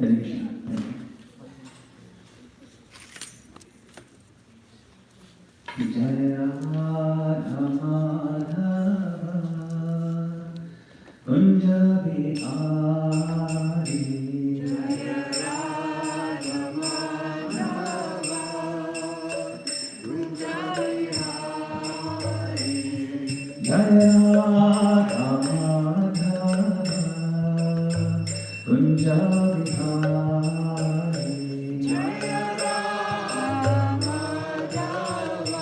Hare Krishna. Jaya Radha Madhava Kunja Bihari. Jaya Radha Madhava Kunja Bihari. Jaya Radha Madhava Kunja Bihari. Jaya Radha Madhava Kunja Bihari.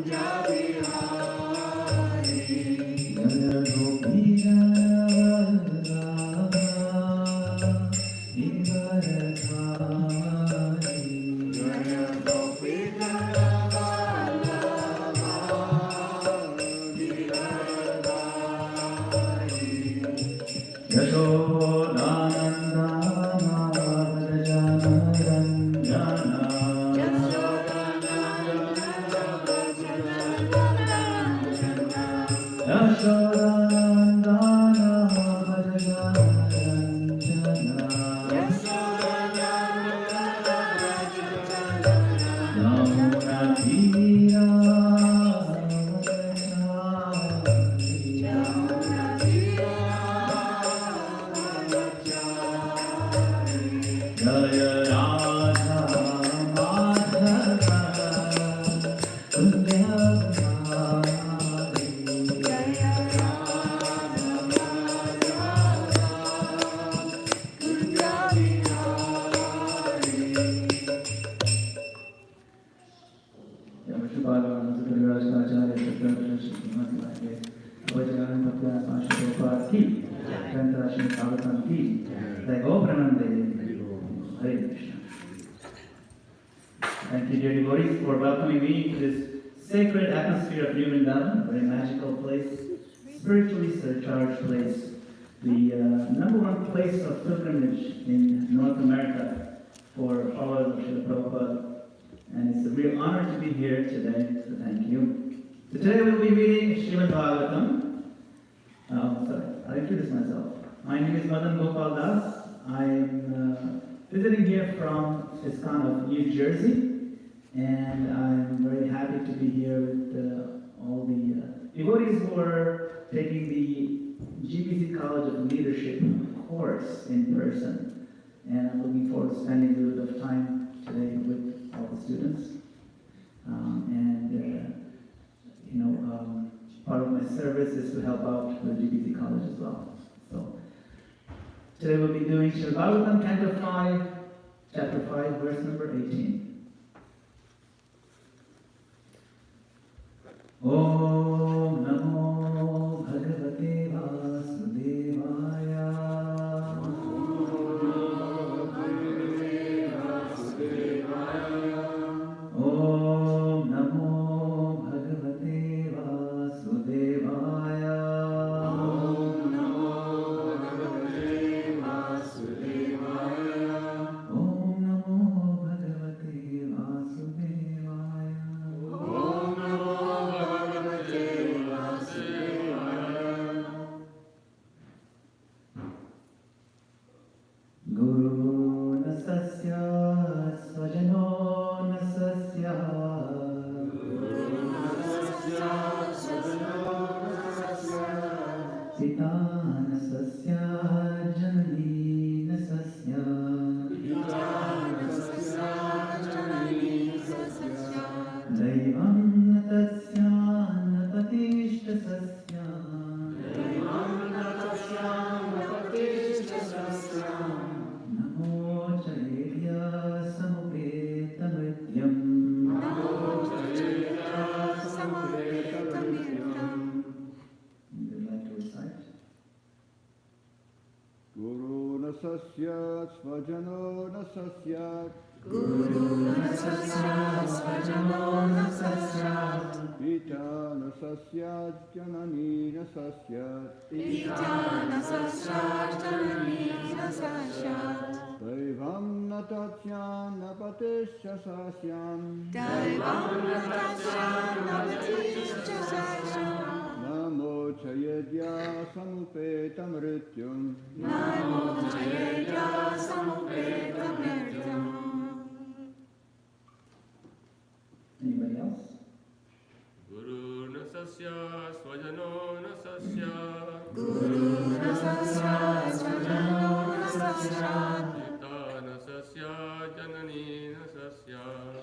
Jaya Thank you, dear devotees, for welcoming me to this sacred atmosphere of vrindaban, a very magical place, spiritually surcharged place, the number one place of pilgrimage in North America for followers of Srila Prabhupada. And it's a real honor to be here today, so thank you. So today we'll be reading Srimad Bhagavatam. I'll introduce myself. My name is Madana-gopāla Dāsa. I'm visiting here from ISKCON of New Jersey. And I'm very happy to be here with all the devotees who are taking the GBC College of Leadership course in person. And I'm looking forward to spending a little bit of time today with all the students. Part of my service is to help out the GBC College as well. So today we'll be doing Srimad Bhagavatam, Canto 5, Chapter 5, verse number 18. Om Namo Bhagavate Vasudevaya. Om Namo Bhagavate Vasudevaya. Om Namo Bhagavate Vasudevaya. Om Namo Bhagavate Vasudevaya. Om Namo Guru Nasasya Svajano Nasasya Pita Nasasya Janani Nasasya Daivam Natasya Natatishta Sasya Namo Chaitya Samupeta Nityam. Would you like to recite? Guru Nasasya Svajano Nasasya Guru Nasasya Svajano Nasasya Pita Nasasya Janani Nasasya Pita Nasasya Janani Nasasya Daivam Natasya Napatishya Sasyam Daivam Natasya Navatishya Sasyam Namo Chayedya Samupeta Mrityum Namo Jayedya sasya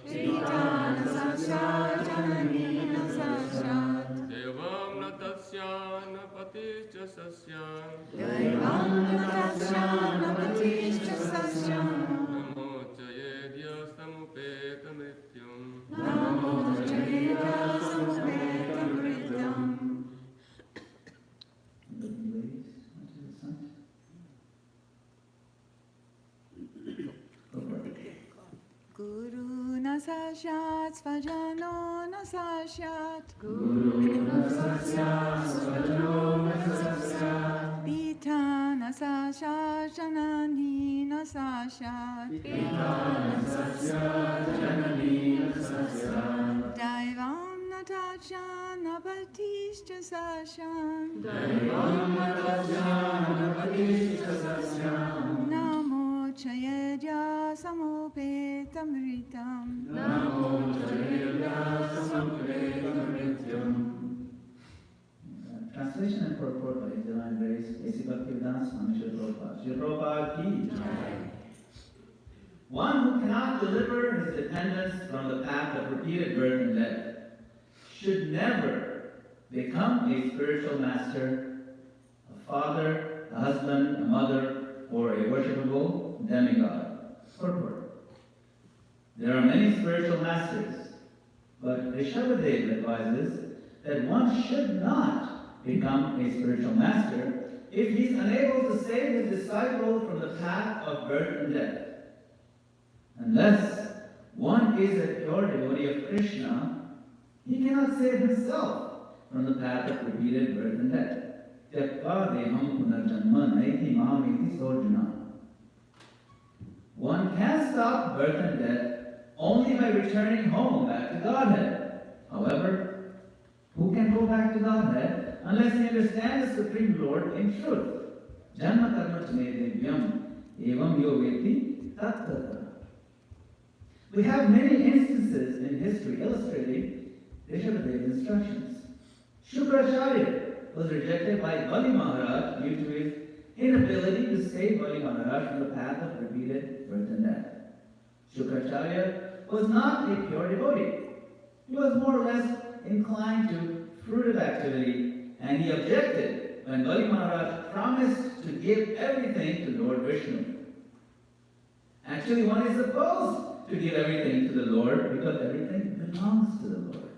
Pitana sasya janani sasya Devam Devam natasya napatischa sasya Namo Chayedya samupeta mrityum Namo Jayeda Samupeta Vritam Ladies, onto the sun. Go for it. Guru Nasashat Svajano Nasashat Guru Nasasya Svajano Nasasya Pita Nasashat Janani Nasashat Pita Nasasya Janani Nasasya Daivam Natasya Napatischa Sasyan Daivam Natasya Napatischa Sasya Namo Chayedya Samupetamritam Namo Jayeda Samupeta Mrityum. Translation and purport by His Divine Grace, A.C. Bhaktivedanta Swami Srila Prabhupada. Srila Prabhupada ki jai. One who cannot deliver his dependents from the path of repeated birth and death should never become a spiritual master, a father, a husband, a mother, or a worshipable demigod. Purport. There are many spiritual masters, but Rishabhadev advises that one should not become a spiritual master if he is unable to save his disciple from the path of birth and death. Unless one is a pure devotee of Krishna, he cannot save himself from the path of repeated birth and death. Tyakva deham punarjanma naiti mahamiti sorjuna. One can stop birth and death only by returning home back to Godhead. However, who can go back to Godhead unless he understands the Supreme Lord in truth? Janma karma chme devyam evam yo veti tattva. We have many instances in history illustrating Rishabhadev's instructions. Shukracharya was rejected by Bali Maharaj due to his inability to save Bali Maharaj from the path of repeated birth and death. Shukracharya was not a pure devotee. He was more or less inclined to fruitive activity, and he objected when Bali Maharaj promised to give everything to Lord Vishnu. Actually, one is supposed to give everything to the Lord because everything belongs to the Lord.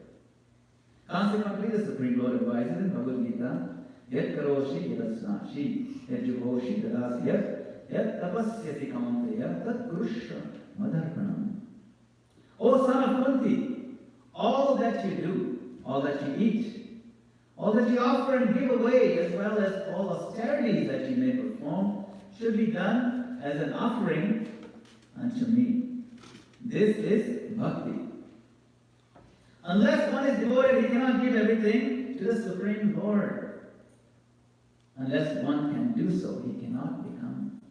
Consequently, the Supreme Lord advises in Bhagavad Gita, Yat karoshi yadasnashi, yat juhoshi tadasyat, yat tapasyati kamanteya, tat grusha madarpanam. O son of Kunti, all that you do, all that you eat, all that you offer and give away, as well as all austerities that you may perform, should be done as an offering unto me. This is bhakti. Unless one is devoted, he cannot give everything to the Supreme Lord. Unless one can do so, he cannot become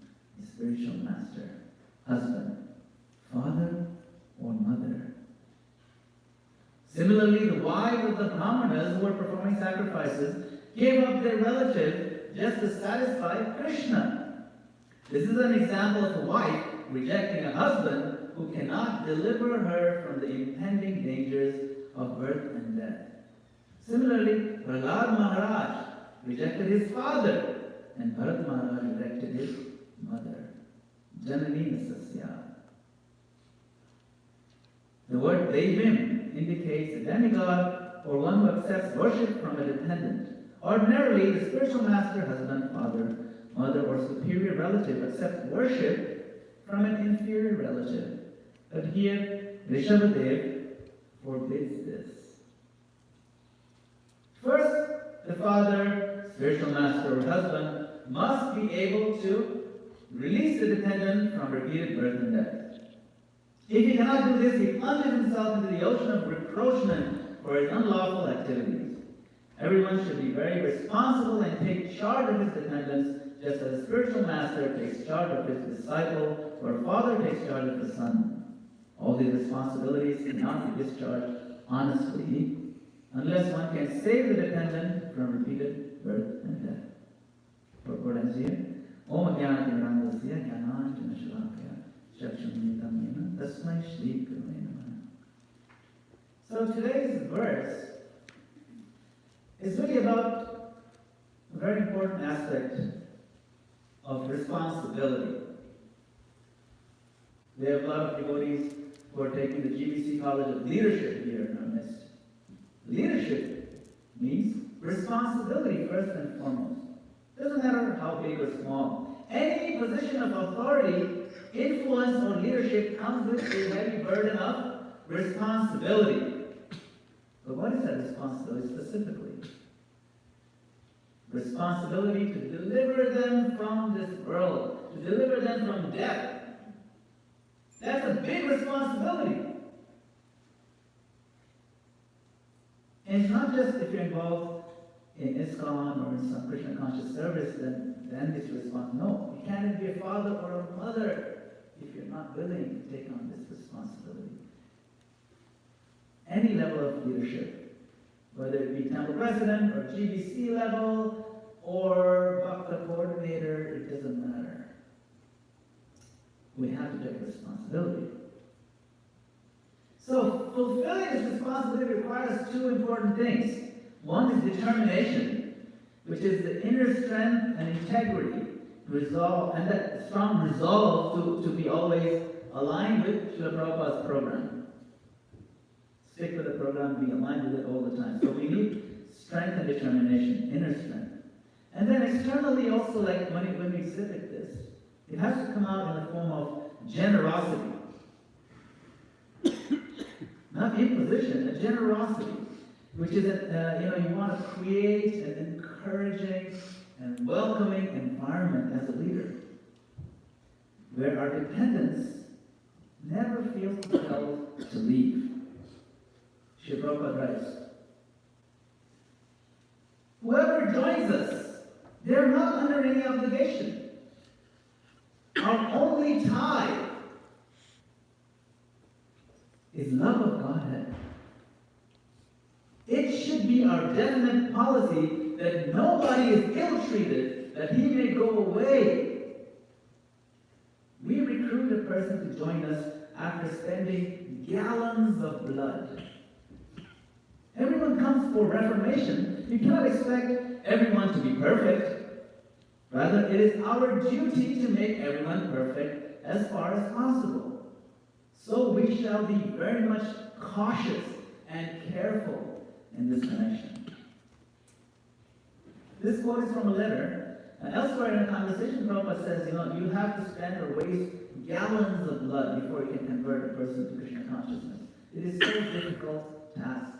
a spiritual master, husband, father, or mother. Similarly, the wives of the Brahmanas who were performing sacrifices gave up their relative just to satisfy Krishna. This is an example of a wife rejecting a husband who cannot deliver her from the impending dangers of birth and death. Similarly, Prahlad Maharaj rejected his father, and Bharat Maharaj rejected his mother. Janani Nasasya. The word Devim indicates a demigod or one who accepts worship from a dependent. Ordinarily, the spiritual master, husband, father, mother, or superior relative accepts worship from an inferior relative. But here, Rishabhadev forbids this. First, the father, spiritual master, or husband must be able to release the dependent from repeated birth and death. If he cannot do this, he plunges himself into the ocean of reproachment for his unlawful activities. Everyone should be very responsible and take charge of his dependents, just as a spiritual master takes charge of his disciple, or a father takes charge of the son. All these responsibilities cannot be discharged honestly unless one can save the dependent from repeated birth and death. Purport ends here. Om Jnana-tirandasya Jnana-jana-shalakaya Chakshunnitam Yena Tasmai Shri Gurave Namaha. So today's verse is really about a very important aspect of responsibility. We have a lot of devotees who are taking the GBC College of Leadership here in our midst. Leadership means responsibility first and foremost. Doesn't matter how big or small. Any position of authority, influence, or leadership comes with a heavy burden of responsibility. But what is that responsibility specifically? Responsibility to deliver them from this world, to deliver them from death. That's a big responsibility. And it's not just if you're involved in ISKCON or in some Krishna conscious service, then it's responsible. No, you can't even be a father or a mother if you're not willing to take on this responsibility. Any level of leadership, whether it be temple president or GBC level or Bhakta coordinator, it doesn't matter. We have to take responsibility. So fulfilling this responsibility requires two important things. One is determination, which is the inner strength and integrity to resolve, and that strong resolve to be always aligned with Srila Prabhupada's program. Stick with the program, be aligned with it all the time. So we need strength and determination, inner strength. And then externally also, like when we exhibit this, it has to come out in the form of generosity. Not imposition, a generosity, which is you want to create an encouraging and welcoming environment as a leader, where our dependents never feel compelled to leave. Srila Prabhupada writes, whoever joins us, they're not under any obligation. Our only tie is love of Godhead. It should be our definite policy that nobody is ill-treated, that he may go away. We recruit a person to join us after spending gallons of blood. Everyone comes for reformation. You cannot expect everyone to be perfect. Rather, it is our duty to make everyone perfect as far as possible. So we shall be very much cautious and careful in this connection. This quote is from a letter. Elsewhere in a conversation, Prabhupada says, you have to spend or waste gallons of blood before you can convert a person to Krishna consciousness. It is so difficult task.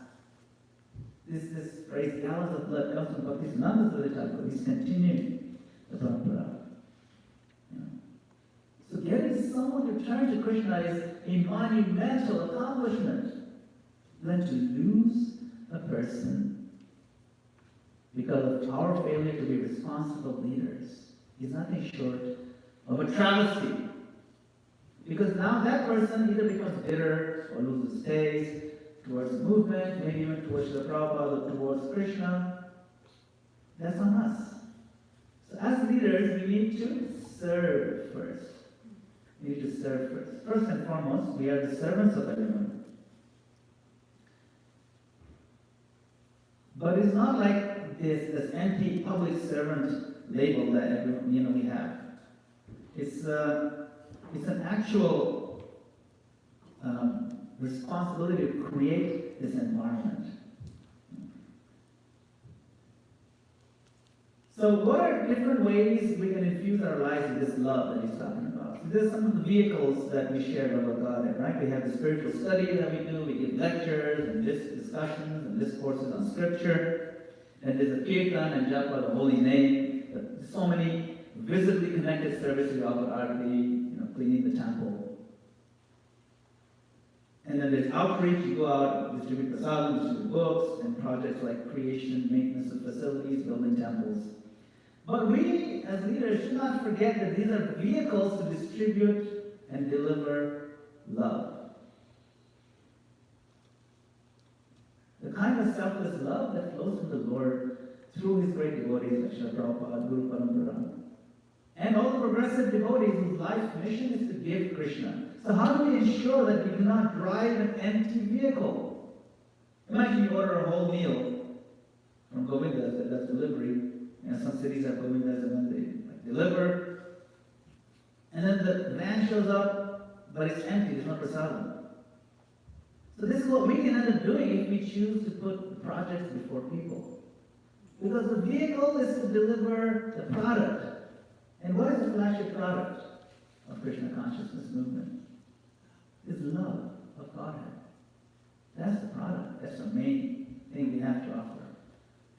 This phrase, gallons of blood, comes from Bhaktisiddhanta Thakur. He's continuing the Prabhupada. So getting someone to turn to Krishna is a monumental accomplishment. Then to lose a person because of our failure to be responsible leaders is nothing short of a travesty. Because now that person either becomes bitter or loses taste towards the movement, maybe even towards the Prabhupada or towards Krishna. That's on us. So as leaders, we need to serve first. We need to serve first. First and foremost, we are the servants of everyone. But it's not like this empty public servant label that everyone, we have. It's an actual responsibility to create this environment. So what are different ways we can infuse our lives with this love that he's talking about? So there's some of the vehicles that we share about Godhead, right? We have the spiritual study that we do, we give lectures and discussions and discourses on scripture. And there's a kirtan and japa, the holy name. There's so many visibly connected services, offer arati, cleaning the temple. And then there's outreach, you go out, distribute prasadam, distribute books, and projects like creation, maintenance of facilities, building temples. But we, as leaders, should not forget that these are vehicles to distribute and deliver love. The kind of selfless love that flows from the Lord through His great devotees like Srila Prabhupada, Guru Parampara. and all the progressive devotees whose life's mission is to give Krishna. So how do we ensure that we do not drive an empty vehicle? Imagine you order a whole meal from Govinda's, that's delivery. Some cities have Govinda's and then they deliver. And then the van shows up, but it's empty, there's no prasadam. So this is what we can end up doing if we choose to put projects before people. Because the vehicle is to deliver the product. And what is the flagship product of Krishna consciousness movement? It's love of Godhead. That's the product. That's the main thing we have to offer.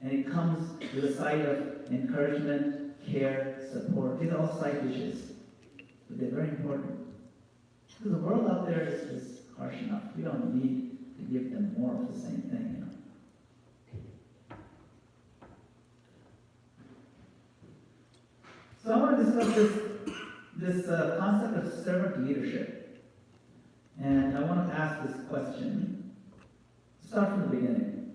And it comes with a side of encouragement, care, support. These are all side dishes. But they're very important. Because the world out there is harsh enough. We don't need to give them more of the same thing, you know. So I want to discuss this concept of servant leadership. And I want to ask this question. Start from the beginning.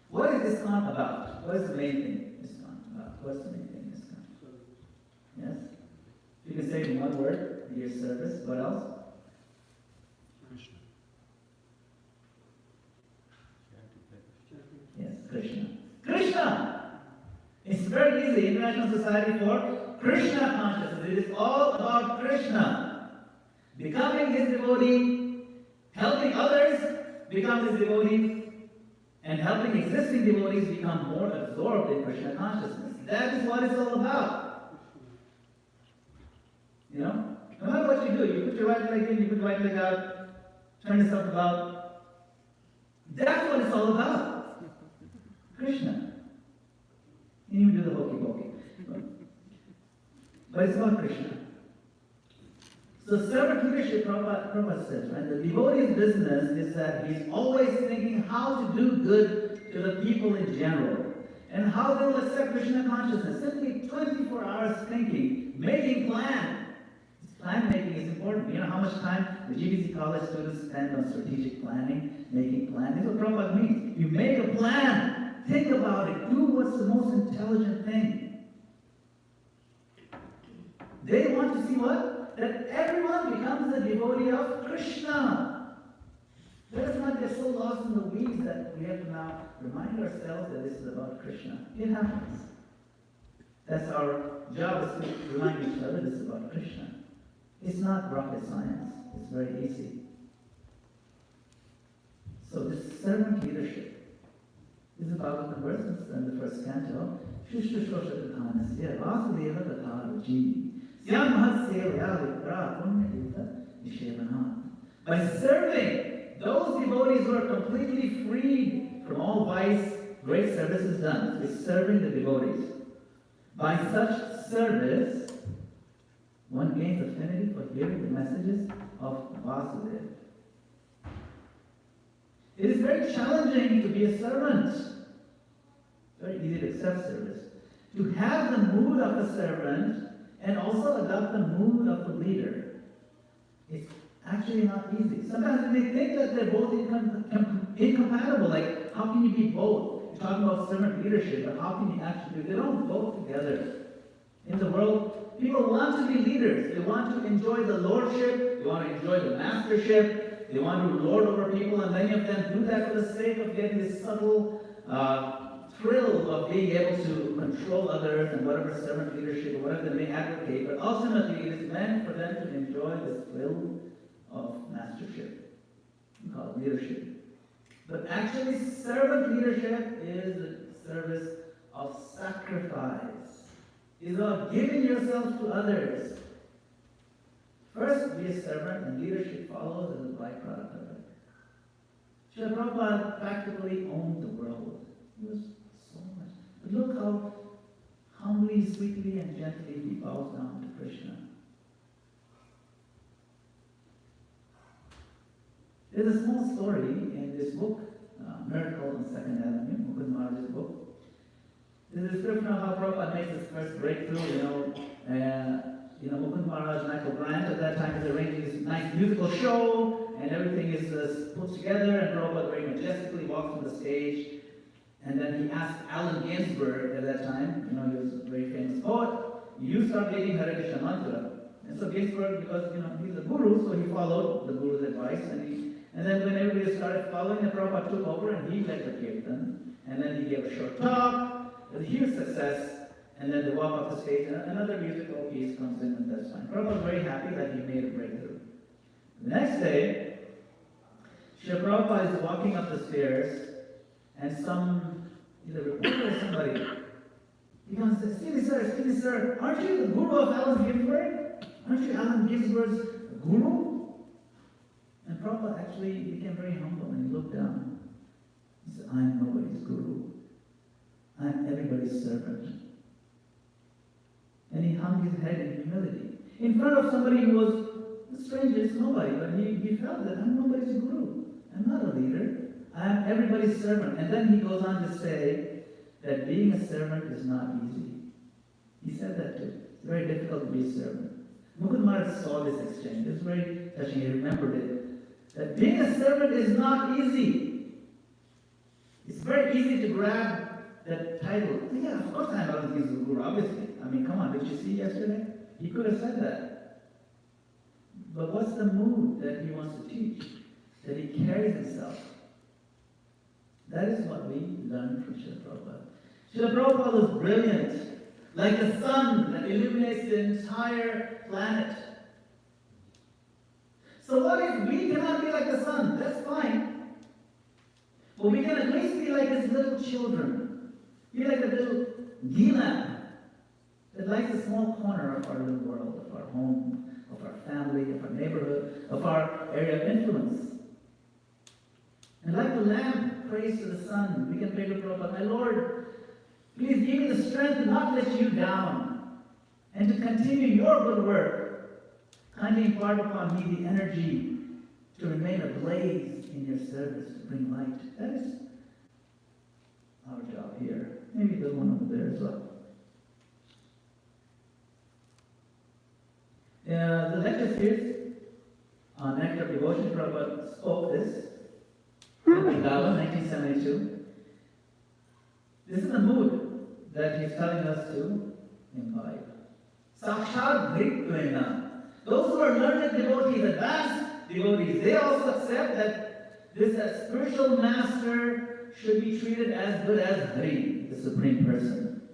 What is ISKCON about? What is the main thing ISKCON about? What's the main thing ISKCON? Yes? If you can say it in one word, your service. What else? Krishna. Yes, Krishna. Krishna! It's very easy. International Society for Krishna Consciousness. It is all about Krishna. Becoming his devotee, helping others become his devotee, and helping existing devotees become more absorbed in Krishna consciousness. That is what it's all about. You know? No matter what you do, you put your right leg in, you put your right leg out, turn yourself about. That's what it's all about. Krishna. You even do the hokey pokey. But it's about Krishna. So servant leadership, Prabhupada says, right? The devotee's business is that he's always thinking how to do good to the people in general. And how they will accept Krishna consciousness. Simply 24 hours thinking, making plan. Plan making is important. You know how much time the GBC college students spend on strategic planning, making plans? This is what Prabhupada means. You make a plan. Think about it. Do what's the most intelligent thing. They want to see what? That everyone becomes a devotee of Krishna. Let us not get so lost in the weeds that we have to now remind ourselves that this is about Krishna. It happens. That's our job, is to remind each other this is about Krishna. It's not rocket science. It's very easy. So this servant leadership is about the verses in the first canto. Shushushoshatakanasya vasudeva tatharuji syamhatsevaya vipra punyatita nishevanat. By serving those devotees who are completely freed from all vice, great service is done. Is serving the devotees. By such service, one gains affinity for hearing the messages of Vasudeva. It is very challenging to be a servant. Very easy to accept service. To have the mood of the servant and also adopt the mood of the leader. It's actually not easy. Sometimes we think that they're both incompatible. Like, how can you be both? You're talking about servant leadership, but how can you actually do it? They don't go together. In the world, people want to be leaders. They want to enjoy the lordship. They want to enjoy the mastership. They want to lord over people, and many of them do that for the sake of getting this subtle thrill of being able to control others and whatever servant leadership or whatever they may advocate. But ultimately, it is meant for them to enjoy this thrill of mastership. We call it leadership. But actually, servant leadership is the service of sacrifice. It's about giving yourself to others. First, be a servant, and leadership follows as a byproduct of it. Srila Prabhupada practically owned the world. He was so much. But look how humbly, sweetly, and gently he bows down to Krishna. There's a small story in this book, Miracle on 2nd Avenue, Mukund Maharaj's book. There's a description of how Prabhupada makes his first breakthrough, Mukund Maharaj, Michael Grant at that time is arranging this nice musical show, and everything is put together, and Prabhupada very majestically walks on the stage, and then he asked Allen Ginsberg at that time, he was a very famous poet, you start reading Hare Krishna mantra. And so Ginsburg, because he's a guru, so he followed the guru's advice, and then when everybody started following, the Prabhupada took over and he led the kirtan, and then he gave a short talk, a huge success, and then they walk off the stage, and another musical piece comes in, and that's fine. Prabhupada was very happy that he made a breakthrough. The next day, Srila Prabhupada is walking up the stairs, and either reporter or somebody, he comes and says, excuse me sir, aren't you the guru of Allen Ginsberg? Aren't you Allen Ginsberg's guru? And Prabhupada actually became very humble and he looked down. He said, I'm nobody's guru. I'm everybody's servant. And he hung his head in humility. In front of somebody who was a stranger, it's nobody, but he felt that I'm nobody's guru. I'm not a leader. I'm everybody's servant. And then he goes on to say that being a servant is not easy. He said that too. It's very difficult to be a servant. Mukund Maharaj saw this exchange. It was very touching. He remembered it. That being a servant is not easy. It's very easy to grab that title. Yeah, of course I'm Allen Ginsberg Guru, obviously. I mean, come on, did you see yesterday? He could have said that. But what's the mood that he wants to teach? That he carries himself. That is what we learn from Srila Prabhupada. Srila Prabhupada was brilliant, like the sun that illuminates the entire planet. So what if we cannot be like the sun? That's fine. But we can at least be like his little children. Be like a little lamp that lights a small corner of our little world, of our home, of our family, of our neighborhood, of our area of influence. And like the lamp prays to the sun, we can pray to Prabhupada, my Lord, please give me the strength to not let you down and to continue your good work. Kindly impart upon me the energy to remain ablaze in your service, to bring light. That is our job here. Maybe the one over there as well. The lecture series on Nectar of Devotion, Prabhupada spoke this in Vrindaban, 1972. This is the mood that he's telling us to imbibe. Sakshat Dhritvena. Those who are learned devotees, advanced devotees, they also accept that this spiritual master should be treated as good as Hari, the Supreme Person.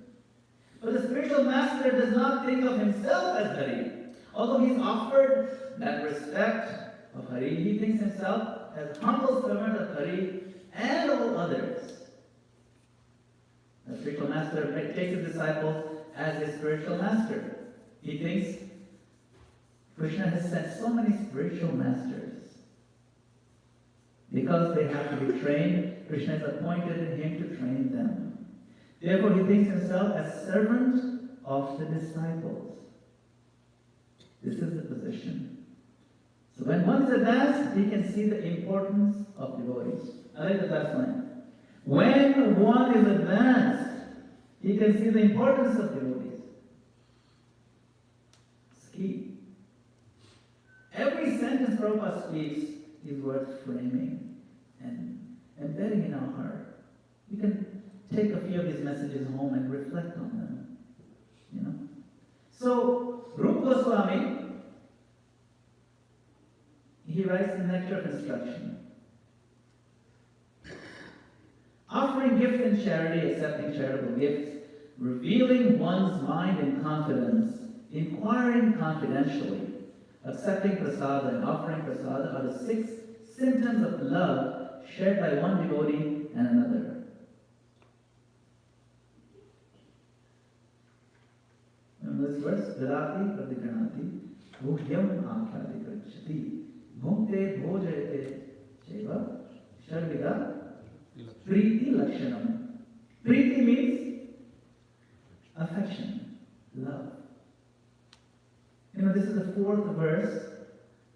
But the spiritual master does not think of himself as Hari. Although he's offered that respect of Hari, he thinks himself as humble servant of Hari and all others. The spiritual master takes his disciples as his spiritual master. He thinks Krishna has sent so many spiritual masters. Because they have to be trained, Krishna has appointed him to train them. Therefore, he thinks himself as servant of the disciples. This is the position. So when one is advanced, he can see the importance of devotees. I like the last line. When one is advanced, he can see the importance of devotees. It's key. Every sentence Prabhupada speaks is worth framing and embedding in our heart. You can take a few of these messages home and reflect on them. So, Rupa Goswami, he writes in Nectar of Instruction. Offering gifts in charity, accepting charitable gifts, revealing one's mind in confidence, inquiring confidentially, accepting prasada and offering prasada are the 6 symptoms of love shared by one devotee and another. Remember this verse? Vidati pradigranati bhuhyam akhyati prachati bhumte bhojayate cheva sharvida Priti Lakshanam. Priti means affection, love. This is the 4th verse.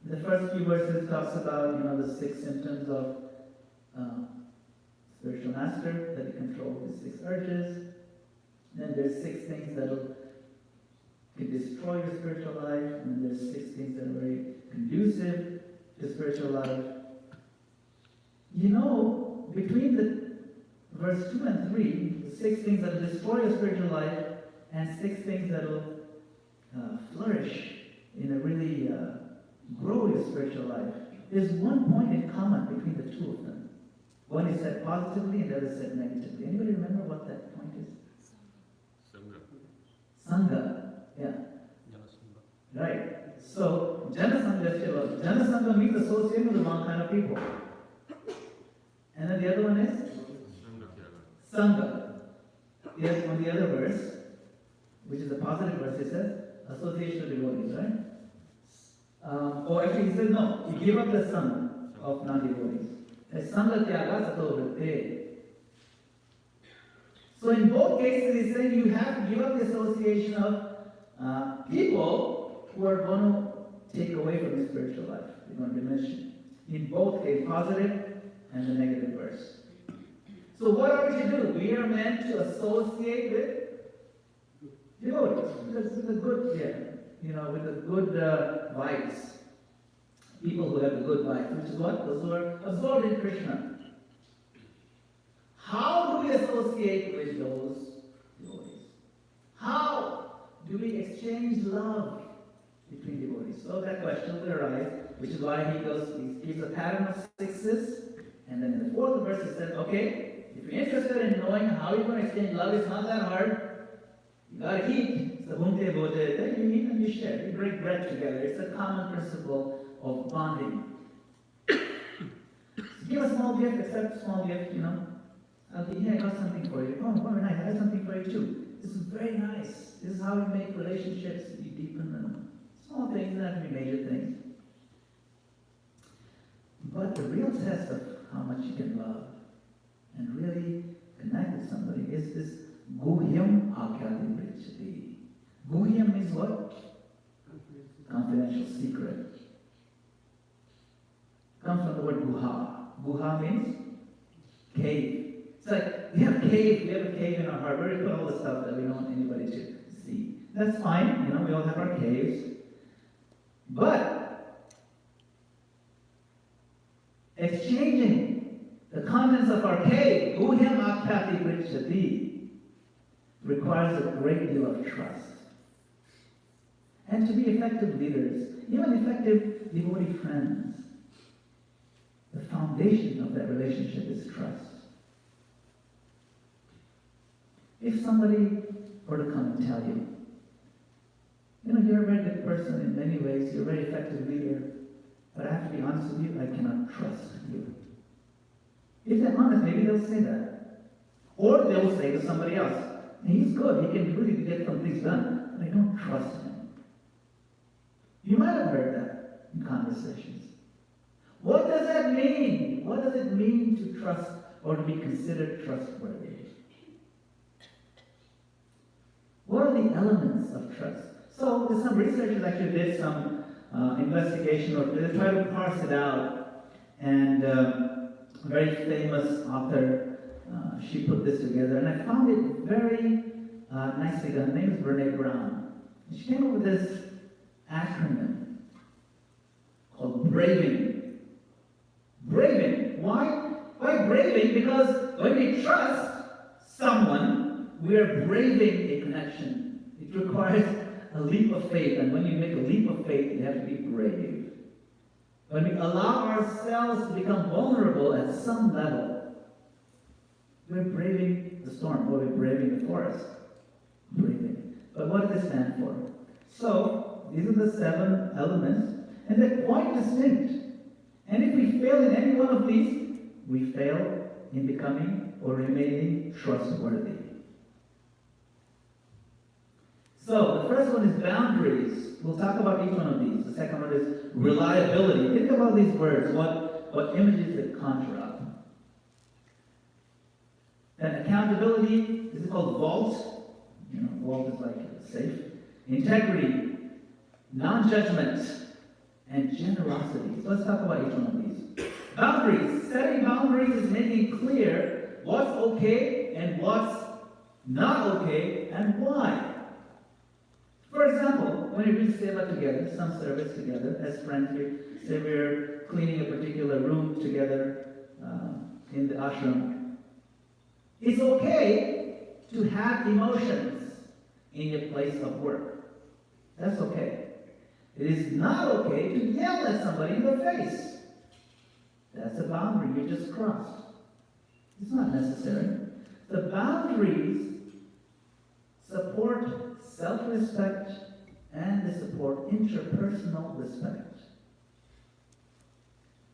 The first few verses talks about, the 6 symptoms of spiritual master, that he controls his 6 urges. Then there's 6 things that can destroy your spiritual life, and there's 6 things that are very conducive to spiritual life. Between the verse 2 and 3, the 6 things that will destroy your spiritual life and 6 things that will flourish in a really grow your spiritual life, there's one point in common between the two of them. One is said positively and the other is said negatively. Anybody remember what that point is? Sangha. Yeah. Right. So, Janasangha means associating with the wrong kind of people. And then the other one is? Sangha. Yes, on the other verse, which is a positive verse, it says, association of devotees, right? Or actually, he says, no, you give up the sangha of non-devotees. Sangha tyaga sato vritte. So in both cases, he's saying you have to give up the association of people who are going to take away from your spiritual life. They're going to diminish it. In both cases, positive and the negative verse. So what are we to do? We are meant to associate with devotees, with the good, with the good vibes. People who have the good vibes, which is what? Those who are absorbed in Krishna. How do we associate with those devotees? How do we exchange love between devotees? So that question will arise, which is why he gives a pattern of 6s, and then in the 4th verse he says, okay, if you're interested in knowing how you're going to exchange love, it's not that hard. You gotta eat. So you eat and you share. You break bread together. It's a common principle of bonding. So give a small gift, accept a small gift, I'll be here, I got something for you. Oh, very nice, I got something for you too. This is very nice. This is how we make relationships, you deepen them. Small things, not to be major things. But the real test of how much you can love and really connect with somebody is this guhyam akyati vrichati. Guhyam means what? Confidential secret. Comes from the word guha. Guha means cave. It's like, we have a cave in our heart where we put all the stuff that we don't want anybody to see. That's fine, we all have our caves. But exchanging the contents of our cave, guhyam akyati vrichati, requires a great deal of trust. And to be effective leaders, even effective devotee friends, the foundation of that relationship is trust. If somebody were to come and tell you, you're a very good person in many ways, you're a very effective leader, but I have to be honest with you, I cannot trust you. If they're honest, maybe they'll say that. Or they will say to somebody else, he's good, he can really get some things done, but I don't trust him. You might have heard that in conversations. What does that mean? What does it mean to trust or to be considered trustworthy? What are the elements of trust? So some researchers actually did some investigation, or they tried to parse it out. And a very famous author, she put this together, and I found it very nicely done. Her name is Brene Brown. And she came up with this acronym called BRAVING. BRAVING. Why? Why braving? Because when we trust someone, we are braving a connection. It requires a leap of faith, and when you make a leap of faith, you have to be brave. When we allow ourselves to become vulnerable at some level, we're braving the storm, or we're braving the forest. Braving. But what does this stand for? So, these are the 7 elements, and they're quite distinct. And if we fail in any one of these, we fail in becoming or remaining trustworthy. So, the first one is boundaries. We'll talk about each one of these. The second one is reliability. Think about these words, what images they conjure up. And accountability, is it called vault? Vault is like safe. Integrity, non-judgment, and generosity. So let's talk about each one of these. Boundaries. Setting boundaries is making clear what's okay and what's not okay and why. For example, when we do seva together, some service together, as friends, we say we're cleaning a particular room together in the ashram. It's okay to have emotions in your place of work. That's okay. It is not okay to yell at somebody in the face. That's a boundary you just crossed. It's not necessary. The boundaries support self-respect and they support interpersonal respect.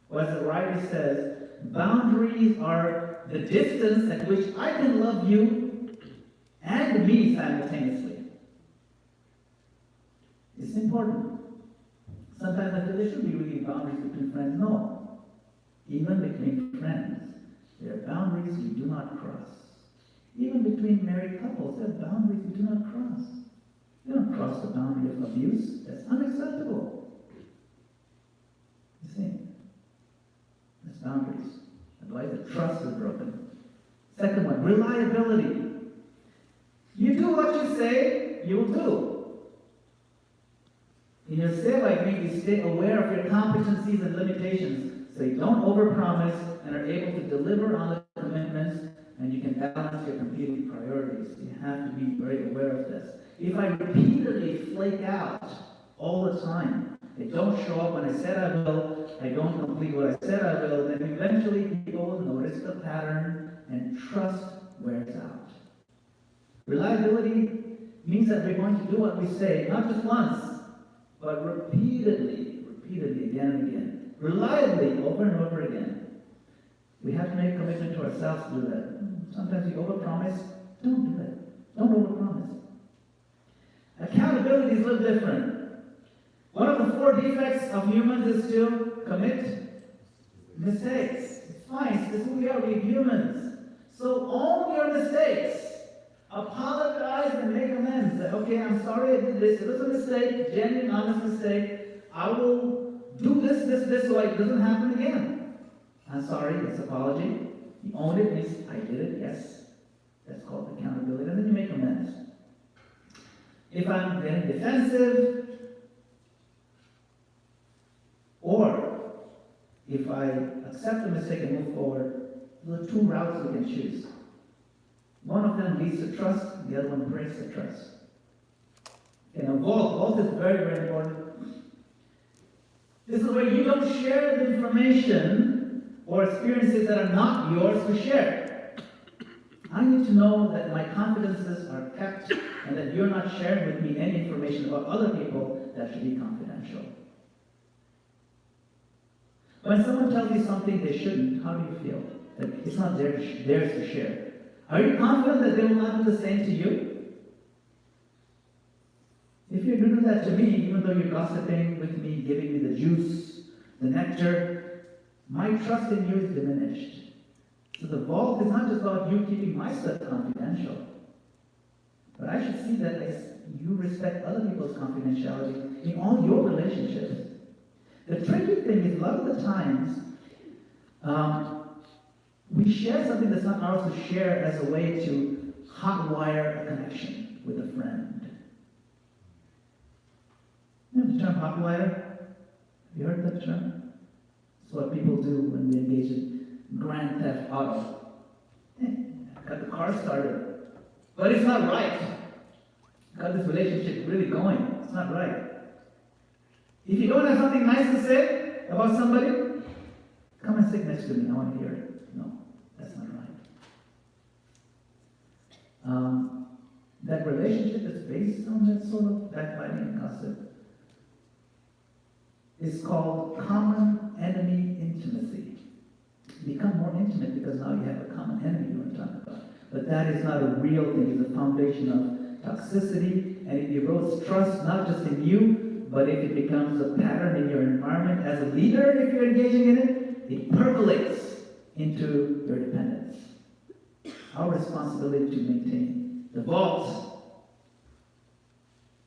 Or as the writer says, boundaries are the distance at which I can love you and me simultaneously. It's important. Sometimes I feel there should be really boundaries between friends. No. Even between friends, there are boundaries we do not cross. Even between married couples, there are boundaries we do not cross. You don't cross the boundary of abuse. That's unacceptable. You see? That's boundaries. Otherwise the trust is broken. Second one, reliability. You do what you say, you will do. In your seva, it means you stay aware of your competencies and limitations, so you don't overpromise and are able to deliver on the commitments, and you can balance your competing priorities. You have to be very aware of this. If I repeatedly flake out all the time, I don't show up when I said I will, I don't complete what I said I will, then eventually people will notice the pattern and trust wears out. Reliability means that we're going to do what we say, not just once, but repeatedly, again and again. Reliably, over and over again. We have to make a commitment to ourselves to do that. Sometimes we overpromise. Don't do it. Don't overpromise. Accountability is a little different. One of the 4 defects of humans is to commit mistakes. It's fine. It's who we are. We're humans. So own your mistakes. Apologize and make amends. Say, okay, I'm sorry I did this. It was a mistake, genuine, honest mistake. I will do this, so it doesn't happen again. I'm sorry, it's apology. You own it, means I did it, yes. That's called accountability. And then you make amends. If I'm getting defensive, or if I accept the mistake and move forward, there are 2 routes we can choose. One of them leads to trust, the other one breaks the trust. Okay, now vault is very, very important. This is where you don't share the information or experiences that are not yours to share. I need to know that my confidences are kept and that you're not sharing with me any information about other people that should be confidential. When someone tells you something they shouldn't, how do you feel? That it's not theirs to share. Are you confident that they will not do the same to you? If you're going to do that to me, even though you're gossiping with me, giving me the juice, the nectar, my trust in you is diminished. So the vault is not just about you keeping my stuff confidential, but I should see that you respect other people's confidentiality in all your relationships. The tricky thing is, a lot of the times, we share something that's not ours to share as a way to hotwire a connection with a friend. You know the term hotwire? Have you heard that term? It's what people do when they engage in grand theft auto. Got the car started, but it's not right. Got this relationship really going. It's not right. If you don't have something nice to say about somebody, come and sit next to me. I want to hear it. No, that's not right. That relationship that's based on that sort of backbiting and gossip is called common enemy intimacy. You become more intimate because now you have a common enemy you want to talk about. But that is not a real thing. It's a foundation of toxicity, and it erodes trust not just in you, but if it becomes a pattern in your environment as a leader, if you're engaging in it, it percolates into your dependence. Our responsibility to maintain the vault.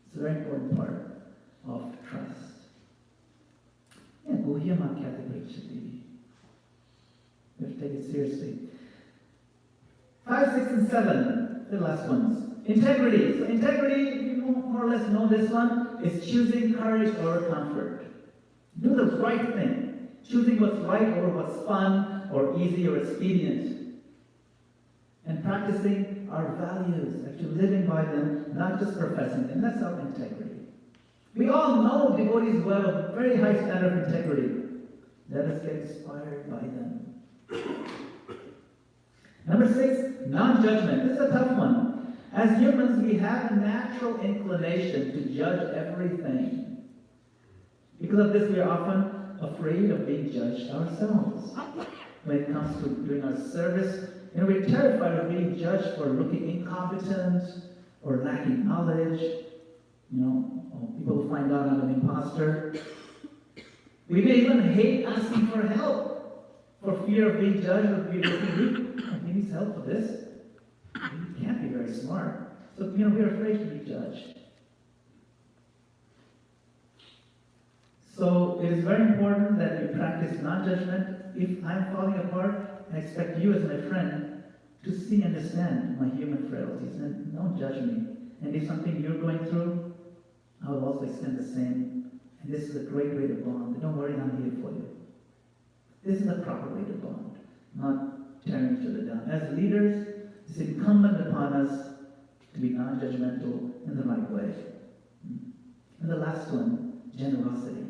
It's a very important part of trust. Yeah, we have to take it seriously. 5, 6, and 7, the last ones. Integrity. So integrity, you more or less know this one, is choosing courage over comfort. Do the right thing. Choosing what's right over what's fun or easy or expedient. And practicing our values, actually living by them, not just professing them. That's our integrity. We all know devotees who have a very high standard of integrity. Let us get inspired by them. Number 6, non-judgment. This is a tough one. As humans, we have a natural inclination to judge everything. Because of this, we are often afraid of being judged ourselves. When it comes to doing our service, we're terrified of being judged for looking incompetent or lacking knowledge. People will find out I'm an imposter. We may even hate asking for help for fear of being judged or being looking weak. He needs help for this. He can't be very smart. So, we're afraid to be judged. So, it is very important that we practice non-judgment. If I'm falling apart, I expect you as my friend to see and understand my human frailties and don't judge me. And if something you're going through, I will also extend the same. And this is a great way to bond. Don't worry, I'm here for you. This is a proper way to bond, not tearing each other down. As leaders, it's incumbent upon us to be non-judgmental in the right way. And the last one, generosity.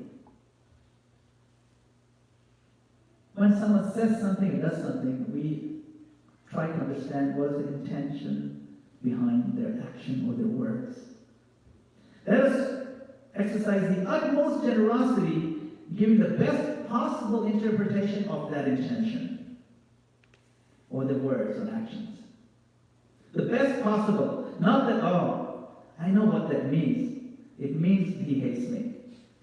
When someone says something or does something, we try to understand what is the intention behind their action or their words. Let us exercise the utmost generosity, giving the best possible interpretation of that intention, or the words or actions. The best possible. Not that, I know what that means. It means he hates me.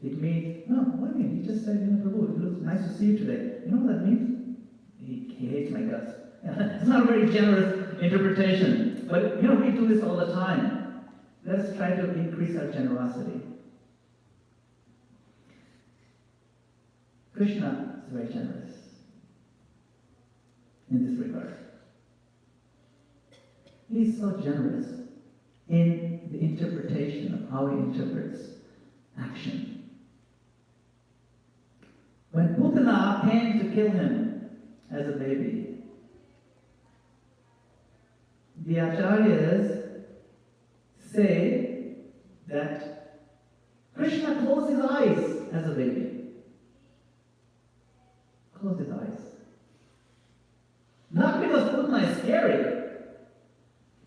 It means, no, what do you mean? He just said, Prabhu, it looks nice to see you today. You know what that means? He hates my guts. It's not a very generous interpretation. But, we do this all the time. Let us try to increase our generosity. Krishna is very generous in this regard. He is so generous in the interpretation of how he interprets action. When Putana came to kill him as a baby, the acharyas say that Krishna closed his eyes as a baby. Closed his eyes. Not because Putana is scary,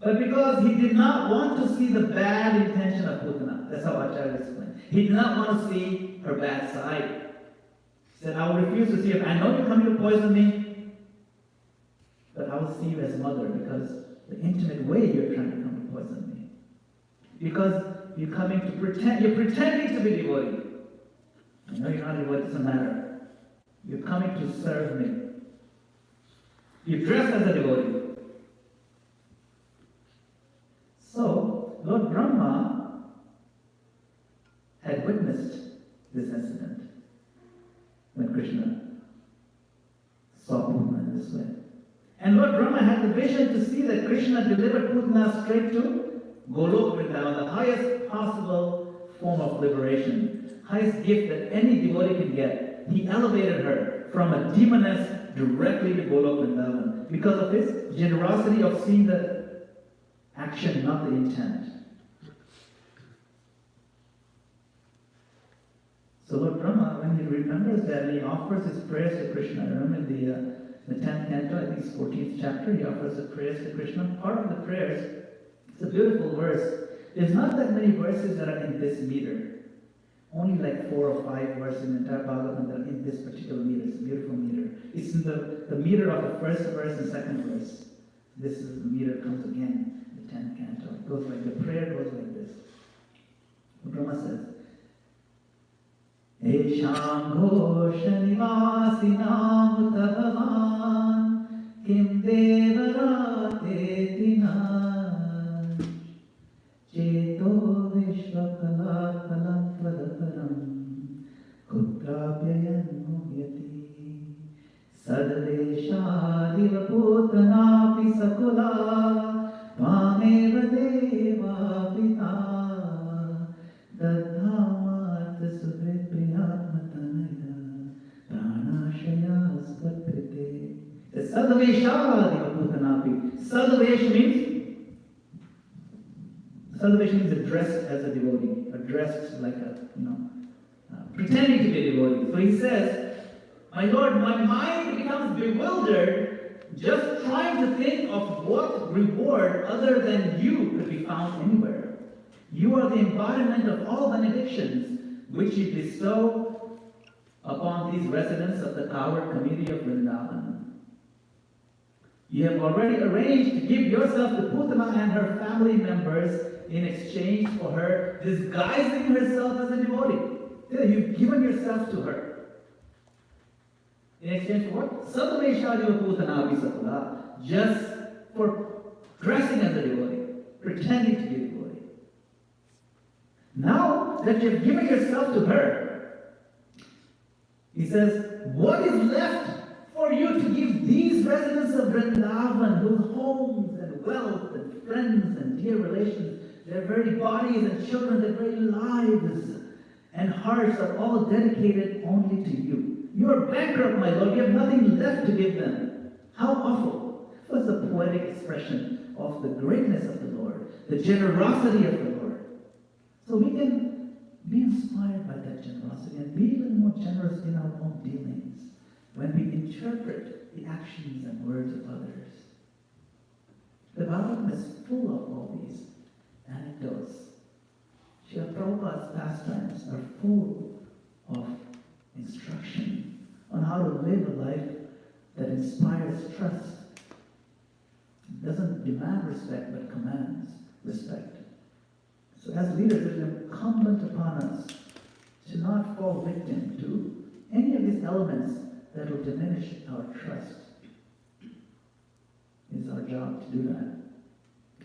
but because he did not want to see the bad intention of Putana. That's how Acharya explained. He did not want to see her bad side. He said, I will refuse to see her. I know you're coming to poison me, but I will see you as mother because the intimate way you're trying to come to poison me. Because you're coming to pretend, you're pretending to be devotee. I know you're not devotee, it doesn't matter. You're coming to serve me. You dress as a devotee. So, Lord Brahma had witnessed this incident when Krishna saw Putana in this way. And Lord Brahma had the vision to see that Krishna delivered Putana straight to Golok Vrindavan, the highest possible form of liberation, highest gift that any devotee can get. He elevated her from a demoness directly to Golok Vrindavan because of his generosity of seeing the action, not the intent. So Lord Brahma, when he remembers that, he offers his prayers to Krishna. Remember in the 10th canto, I think it's 14th chapter, he offers the prayers to Krishna. Part of the prayers, it's a beautiful verse. There's not that many verses that are in this meter. Only like 4 or 5 verses in the entire Bhagavatam that are in this particular meter. It's a beautiful meter. It's in the meter of the first verse and second verse. This is the meter comes again, the 10th canto. It goes like, the prayer goes like this. Brahma says, Esham Ghosha Nivasinam Uttavaman Kim Devarate Tinaj Cheto Vishvakala Kalam Padakaram Kutrapyayan Muhyati Sadvesha Putanapi Sakula Pameva Deva Pita Dadhamat Sudrit Prihatmatanaya Pranashaya Spatprite. The Sadvesha Putanapi. Sadvesh means dressed as a devotee, or dressed like pretending to be a devotee. So he says, my Lord, my mind becomes bewildered just trying to think of what reward other than you could be found anywhere. You are the embodiment of all benedictions which you bestow upon these residents of the coward community of Vrindaban. You have already arranged to give yourself to Putana and her family members in exchange for her disguising herself as a devotee. You've given yourself to her. In exchange for what? Satameshadiva Putana Abhisapala, just for dressing as a devotee, pretending to be a devotee. Now that you've given yourself to her, he says, what is left for you to give these residents of Vrindavan, whose homes and wealth and friends and dear relations, their very bodies and children, their very lives and hearts are all dedicated only to you? You are bankrupt, my Lord. You have nothing left to give them. How awful. It was the poetic expression of the greatness of the Lord, the generosity of the Lord. So we can be inspired by that generosity and be a little more generous in our own dealings when we interpret the actions and words of others. The Bhagavatam is full of all these anecdotes. Srila Prabhupada's pastimes are full of instruction on how to live a life that inspires trust. It doesn't demand respect, but commands respect. So as leaders, it is incumbent upon us to not fall victim to any of these elements that will diminish our trust. It's our job to do that.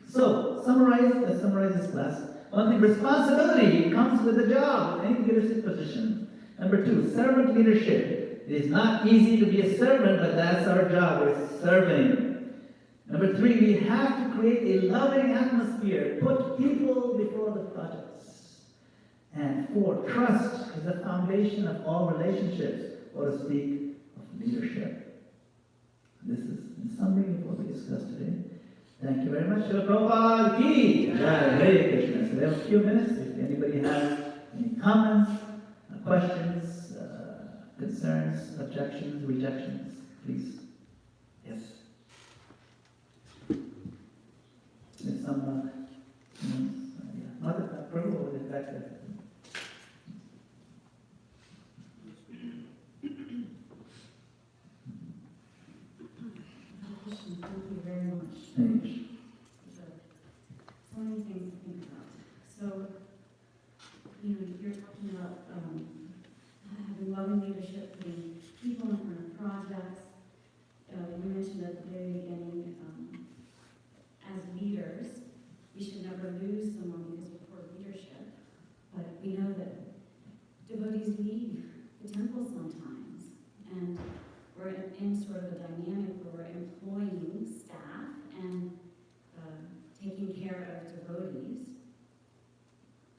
So, let's summarize this class. One thing, responsibility comes with the job, with any leadership position. Number two, servant leadership. It is not easy to be a servant, but that's our job. We're serving. Number three, we have to create a loving atmosphere. Put people before the projects. And four, trust is the foundation of all relationships, or to speak, of leadership. This is in summary of what we discussed today. Thank you very much. Srila Prabhupada ki Jai. Hare Krishna. So we have a few minutes. If anybody has any comments, questions, concerns, objections, rejections, please. Yes. There's some, not approval of the fact that. Thank you very much. Thanks. So many things to think about. So, you're talking about having loving leadership, putting people in front of projects. You mentioned at the very beginning, as leaders, we should never lose someone because of poor leadership. But we know that devotees leave the temple sometimes, and we're in sort of a dynamic where we're employing staff and taking care of devotees.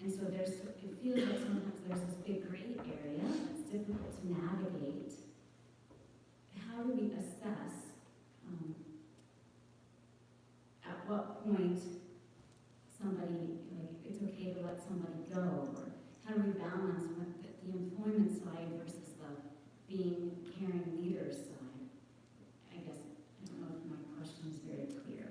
And so it feels like sometimes there's this big gray area that's difficult to navigate. How do we assess at what point somebody, it's okay to let somebody go? Or how do we balance with the employment side versus the being caring leader side? I guess, I don't know if my question is very clear.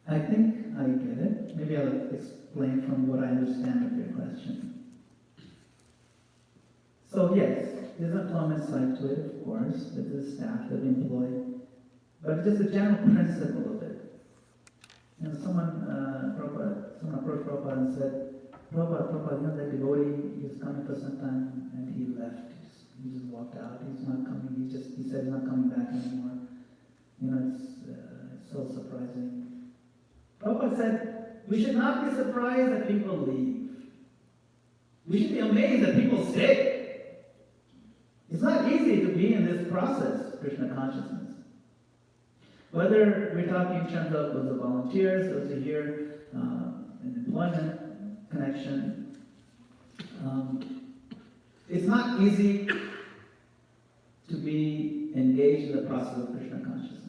I think I get it. Maybe I'll explain from what I understand of your question. So yes, there's an employment side to it, of course. There's a staff that we employ. But just the general principle of it. Someone approached Prabhupada and said, Prabhupada, that devotee, he was coming for some time and he left. He just walked out. He's not coming. He said he's not coming back anymore. It's so surprising. Prabhupada said, we should not be surprised that people leave. We should be amazed that people stay. It's not easy to be in this process, Krishna consciousness. Whether we're talking in terms of those volunteers, those who are here, an employment connection, it's not easy to be engaged in the process of Krishna consciousness.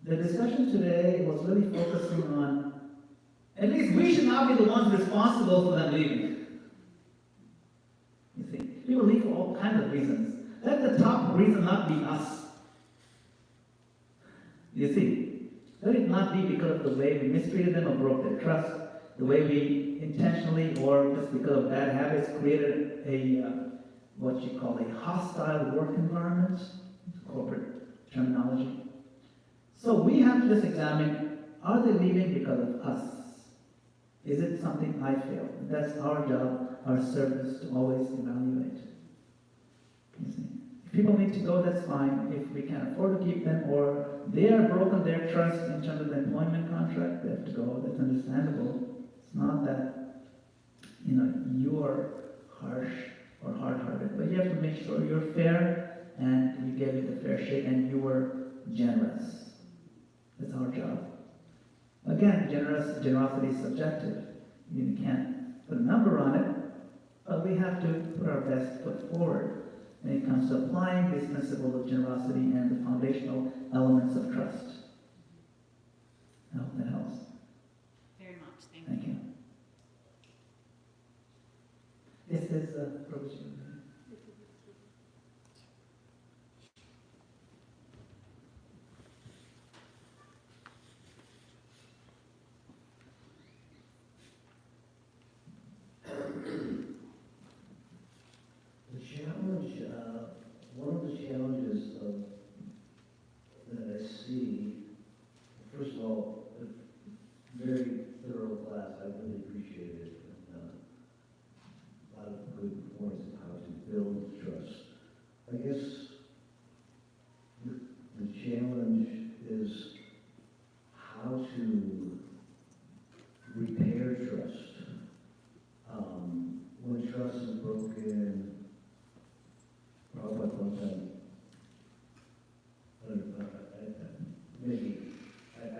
the discussion today was really focusing on, at least we should not be the ones responsible for them leaving. You see, people leave for all kinds of reasons. Let the top reason not be us. You see, let it not be because of the way we mistreated them or broke their trust, the way we intentionally or just because of bad habits created a what you call a hostile work environment, corporate terminology. So we have to just examine, are they leaving because of us? Is it something I feel? That's our job, our service, to always evaluate. You see? If people need to go, that's fine. If we can't afford to keep them, or they are broken their trust in terms of the employment contract, they have to go. That's understandable. It's not that, you are harsh or hard-hearted, but you have to make sure you're fair and you gave it a fair shake and you were generous. That's our job. Again, generosity is subjective. You can't put a number on it, but we have to put our best foot forward when it comes to applying this principle of generosity and the foundational elements of trust. I hope that helps. Very much, Thank you. This is Prabhuji. The challenge, one of the challenges that I see, first of all, a very thorough class. I really appreciate it. A lot of good points on how to build trust. I guess the challenge is how to repair trust. When trust is broken, Prabhupada one time, I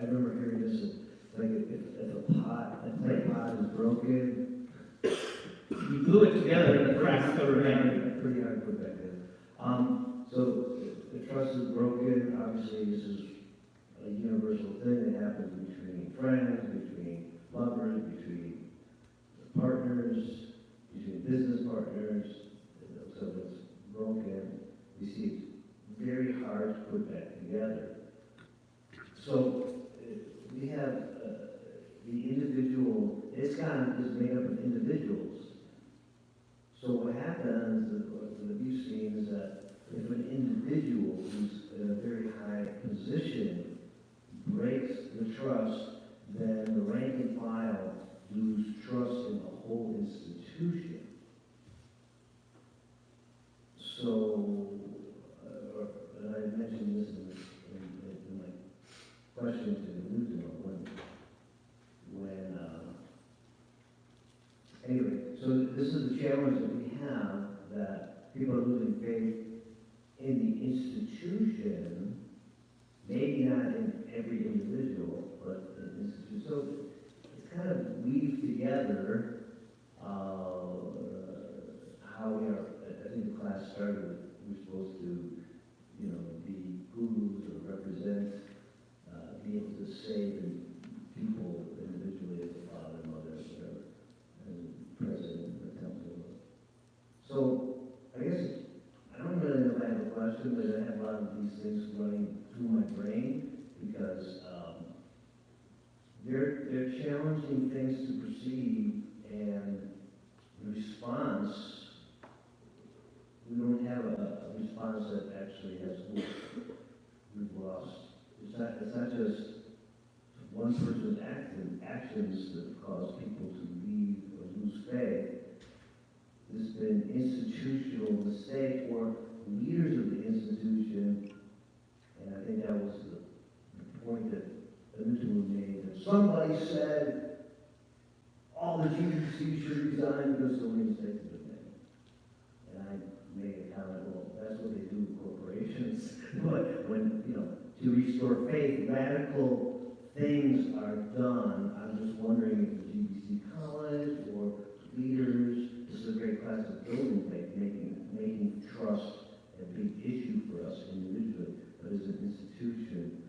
remember hearing this, like if a clay pot is broken, You glue it together and the cracks cover everywhere. pretty hard to put back in. So if trust is broken, obviously this is a universal thing that happens between friends, between lovers, between partners, between business partners. So if it's broken, we see it's very hard to put back together. So we have the individual, ISKCON is made up of individuals. So what happens, what you've seen, is that if an individual who's in a very high position breaks the trust, then the rank and file lose trust in the whole institution. So, and I mentioned this in my question to the Newton anyway, so this is the challenge that we have, that people are losing faith in the institution, maybe not in every individual, but in the institution. So it's kind of weave together how we are. I think the class started with, we're supposed to, be gurus or represent, be able to save people individually as a father, mother, whatever, as a president of the temple. So I guess I don't really know if I have a question, but I have a lot of these things running through my brain because they're challenging things to perceive, and the response, we don't have a response that actually has worked. We've lost. It's not just one person's actions that have caused people to leave or lose faith. There's been institutional mistake or leaders of the institution, and I think that was the point that Newton made. That somebody said all the GBC should resign because so many mistakes have been made. And I made a comment, well, that's what they do in corporations. But when, to restore faith, radical things are done. I'm just wondering if the GBC college or leaders, this is a great class of building faith, making trust a big issue for us individually, but as an institution,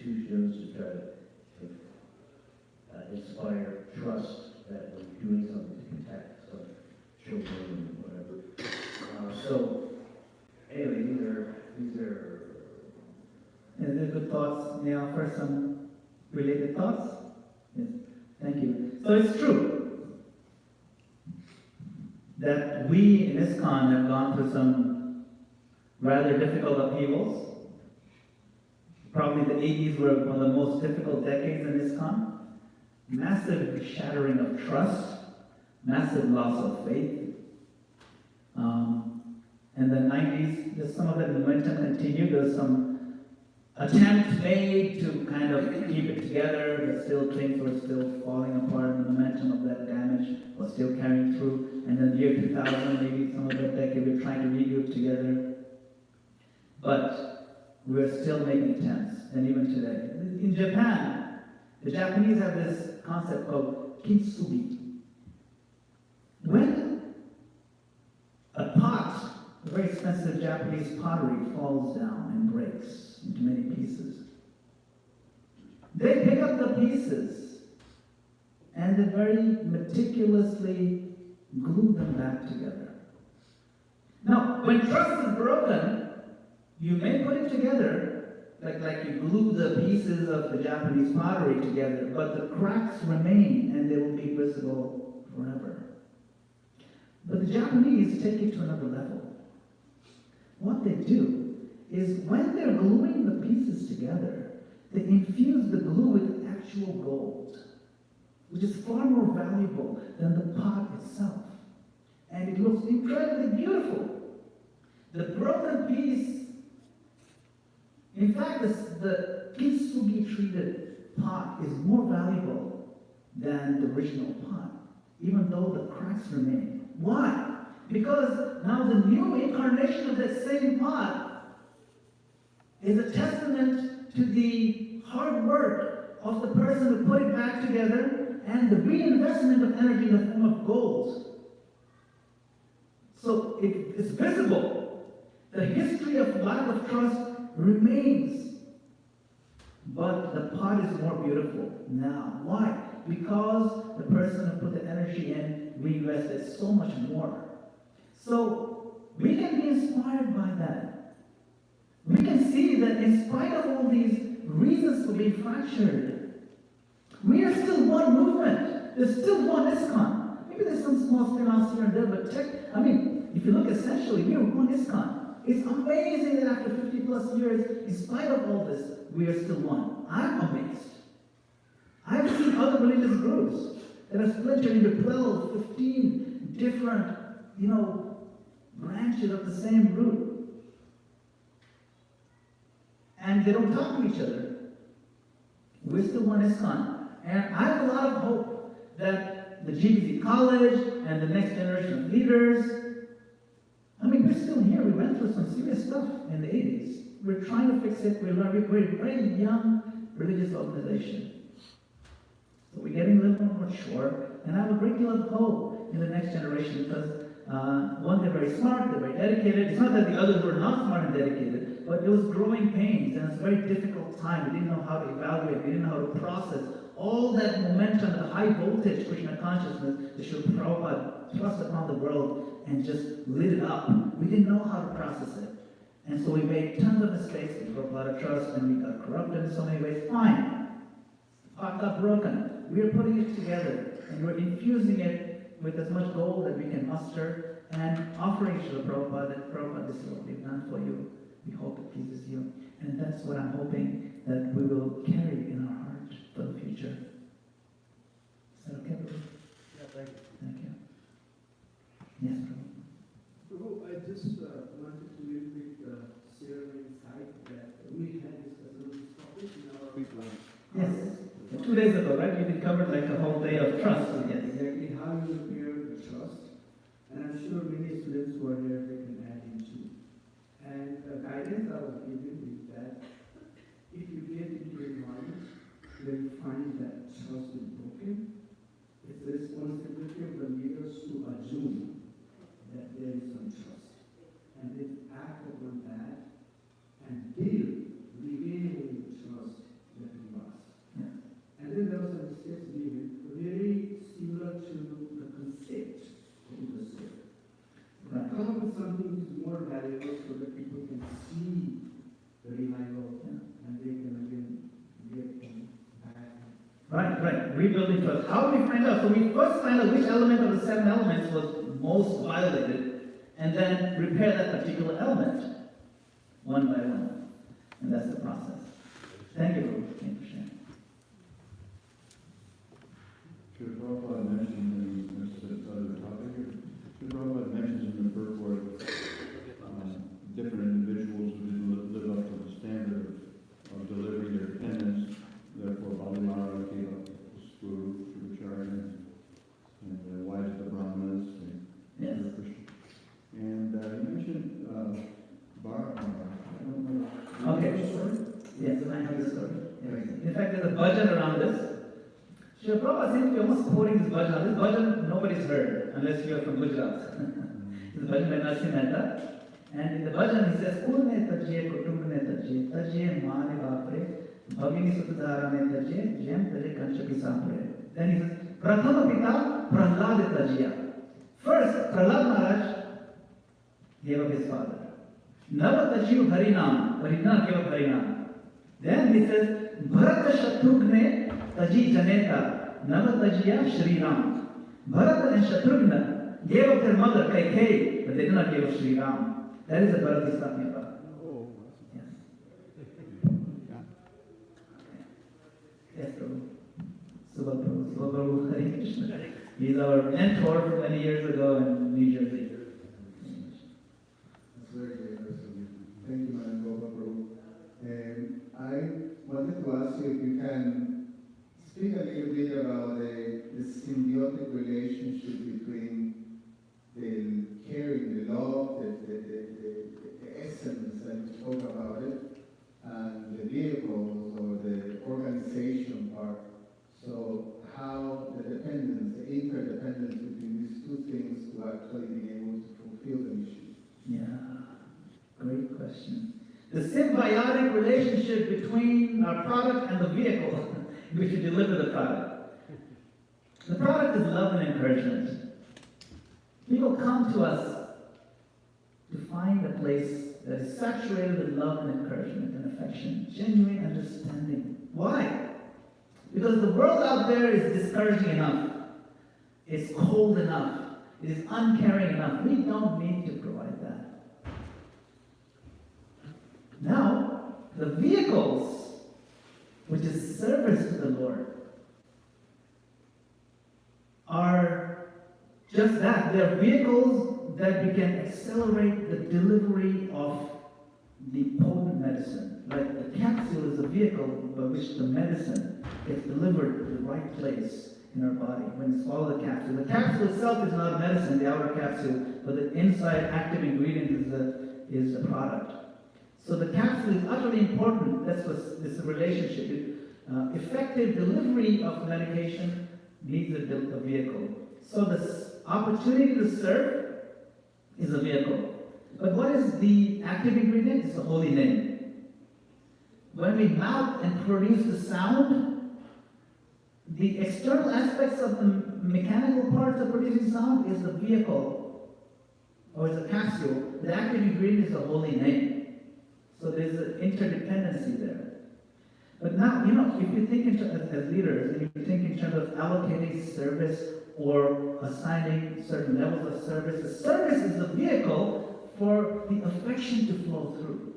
institutions to try to inspire trust that we're doing something to protect some children and whatever. So, anyway, these are. Is there good thoughts? May I offer some related thoughts? Yes. Thank you. So it's true that we in ISKCON have gone through some rather difficult upheavals. Probably the 80s were one of the most difficult decades in ISKCON. Massive shattering of trust, massive loss of faith. In the 90s, some of that momentum continued. There was some attempts made to kind of keep it together, but still things were still falling apart. The momentum of that damage was still carrying through. And then the year 2000, maybe some of that decade, we were trying to regroup together. But we're still making attempts, and even today. In Japan, the Japanese have this concept called kintsugi. When a pot, a very expensive Japanese pottery, falls down and breaks into many pieces, they pick up the pieces and they very meticulously glue them back together. Now, when trust is broken, you may put it together, like you glue the pieces of the Japanese pottery together, but the cracks remain and they will be visible forever. But the Japanese take it to another level. What they do is when they're gluing the pieces together, they infuse the glue with actual gold, which is far more valuable than the pot itself. And it looks incredibly beautiful. The broken piece, in fact, the kintsugi treated pot is more valuable than the original pot, even though the cracks remain. Why? Because now the new incarnation of that same pot is a testament to the hard work of the person who put it back together and the reinvestment of energy in the form of gold. So it's visible. The history of lack of trust remains, but the pot is more beautiful now. Why? Because the person who put the energy in reinvested so much more. So we can be inspired by that. We can see that in spite of all these reasons for being fractured, we are still one movement. There's still one ISKCON. Maybe there's some small spin-offs here and there, but if you look essentially, we are one ISKCON. It's amazing that after 50 plus years, in spite of all this, we are still one. I'm amazed. I've seen other religious groups that are splintered into 12, 15 different, branches of the same root. And they don't talk to each other. We're still one ISKCON. And I have a lot of hope that the GBC College and the next generation of leaders, we're still here. We went through some serious stuff in the 80s. We're trying to fix it. We're a very young religious organization. So we're getting a little more mature, and I have a great deal of hope in the next generation because, one, they're very smart, they're very dedicated. It's not that the others were not smart and dedicated, but it was growing pains, and it's a very difficult time. We didn't know how to evaluate, we didn't know how to process all that momentum, the high voltage Krishna consciousness that Srila Prabhupada thrust upon the world and just lit it up. We didn't know how to process it. And so we made tons of mistakes, we broke a lot of trust, and we got corrupted in so many ways. Fine. The pot got broken. We are putting it together, and we're infusing it with as much gold that we can muster, and offering Srila Prabhupada that Prabhupada, this is what we've done for you. We hope it pleases you. And that's what I'm hoping that we will carry in our heart for the future. Is that okay, Prabhu? Yeah, thank you. Thank you. Yes, Prabhu. Prabhu, I just wanted to little bit share an insight that we had discussed on this topic in our Pre-plan. Yes. 2 days ago, right? We covered like a whole day of trust. Yes. exactly how you repair the trust. And I'm sure many students who are here, they can add into. And the guidance I was given is that if you get into an environment where you find that trust is broken, it's the responsibility of the leaders to assume that there is some trust. And then act upon that and build, regaining trust more valuable so that people can see the revival and they can again get them back. Right. Rebuilding trust. How do we find out? So we first find out which element of the 7 elements was most violated, and then repair that particular element one by one. And that's the process. Thank you, Ruth. Thank you for sharing. Srila Prabhupada mentioned in this other topic here, Srila Prabhupada mentions in the purport different individuals who live up to the standard of delivering their penance. Therefore, Balimara gave up school for the Charya and the wives of the Brahmanas and Yes. Krishna. And he mentioned I don't know. Okay. Yes, I know the story. Yes. In fact, there's a bhajan around this. Srila Prabhupada seems to be almost quoting this bhajan. This bhajan nobody's heard unless you are from Gujarat. It's a bhajan by Narsi Mehta. And in the bhajan he says, Kulne tajye kutumbne tajye maane bapre, bhavini sutadharane tajye, jem tajye kanchapi sapre. Then he says, Prathama pita prahlad tajya. First, Prahlad Maharaj gave up his father. Nava tajyu harinam, but he did not give up harinam. Then he says, Bharata Shatrughne taji janeta, nava tajiya Shri Ram. Bharata and Shatrughna gave up their mother, Kaikeyi, but they did not give up Shri Ram. That is the Bharata he's talking about. Oh, Yes. yeah. Yes, Prabhu. Subha Prabhu, Hare Krishna. He's our mentor from many years ago in New Jersey. That's very generous of you. Thank you, Madana-gopāla Prabhu. And I wanted to ask you if you can speak a little bit about the symbiotic relationship between the caring, the love, the essence that you spoke about it, and the vehicles or the organization part. So how the dependence, the interdependence between these two things to actually be able to fulfill the mission. Yeah, great question. The symbiotic relationship between our product and the vehicle in which we deliver the product. The product is love and encouragement. People come to us to find a place that is saturated with love and encouragement and affection, genuine understanding. Why? Because the world out there is discouraging enough. It's cold enough. It is uncaring enough. We don't need to provide that. Now, the vehicles, which is service to the Lord, are just that. They're vehicles that we can accelerate the delivery of the potent medicine. Like the capsule is a vehicle by which the medicine gets delivered to the right place in our body when you swallow the capsule. The capsule itself is not medicine, the outer capsule, but the inside active ingredient is a product. So the capsule is utterly important. That's what this relationship. Effective delivery of medication needs a vehicle. So this opportunity to serve is a vehicle. But what is the active ingredient? It's the holy name. When we mouth and produce the sound, the external aspects of the mechanical parts of producing sound is the vehicle, or is a capsule. The active ingredient is the holy name. So there's an interdependency there. But now, if you think as leaders, and you think in terms of allocating service or assigning certain levels of service, the service is the vehicle for the affection to flow through.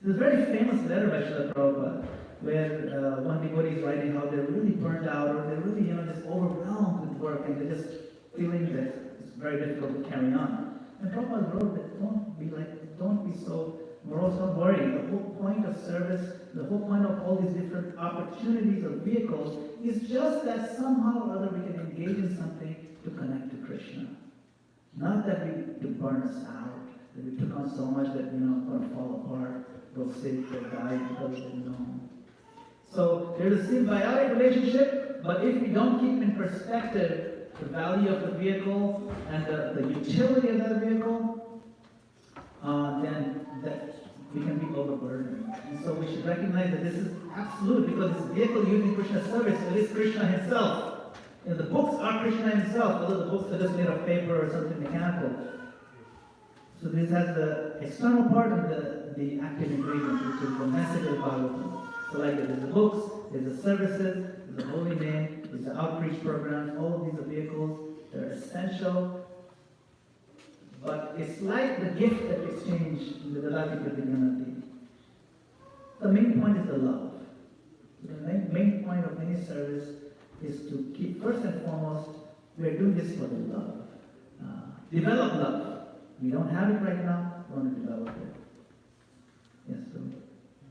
There's a very famous letter by Srila Prabhupada, where one devotee is writing how they're really burnt out, or they're really, just overwhelmed with work, and they're just feeling that it's very difficult to carry on. And Prabhupada wrote that don't be so morose, don't worry. The whole point of service, the whole point of all these different opportunities or vehicles is just that somehow or other we can engage in something to connect to Krishna. Not that to burn us out, that we took on so much that, going to fall apart, go sick, or die because we didn't know. So there's a symbiotic relationship, but if we don't keep in perspective the value of the vehicle and the utility of that vehicle, then that we can be overburdened. And so we should recognize that this is absolute, because this vehicle using Krishna's service, it is Krishna himself. The books are Krishna himself, although the books are just made of paper or something mechanical. So this has the external part and the active ingredient, which is the message of Bhagavatam. So like there's the books, there's the services, there's the holy name, there's the outreach programs, all of these are vehicles, they're essential. But it's like the gift that we exchange in the Vedati Pratiganati. The main point is the love. The main point of any service is to keep, first and foremost, we're doing this for the love. Develop love. We don't have it right now, we want to develop it. Yes, sir.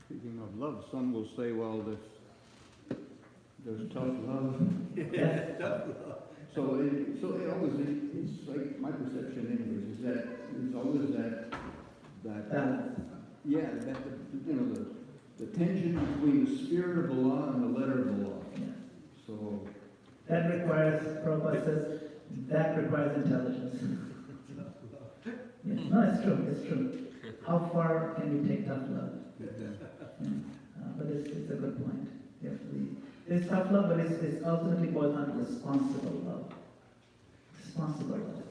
Speaking of love, some will say, well, there's tough love. Yes. So it always, it's like my perception anyways, is that it's always that yeah, that the tension between the spirit of the law and the letter of the law. Yeah. So That requires, Prabhupada says, that requires intelligence. Yes. No, it's true. How far can we take tough love? But it's a good point. It's tough love, but it's ultimately boils down to responsible love. Responsible love.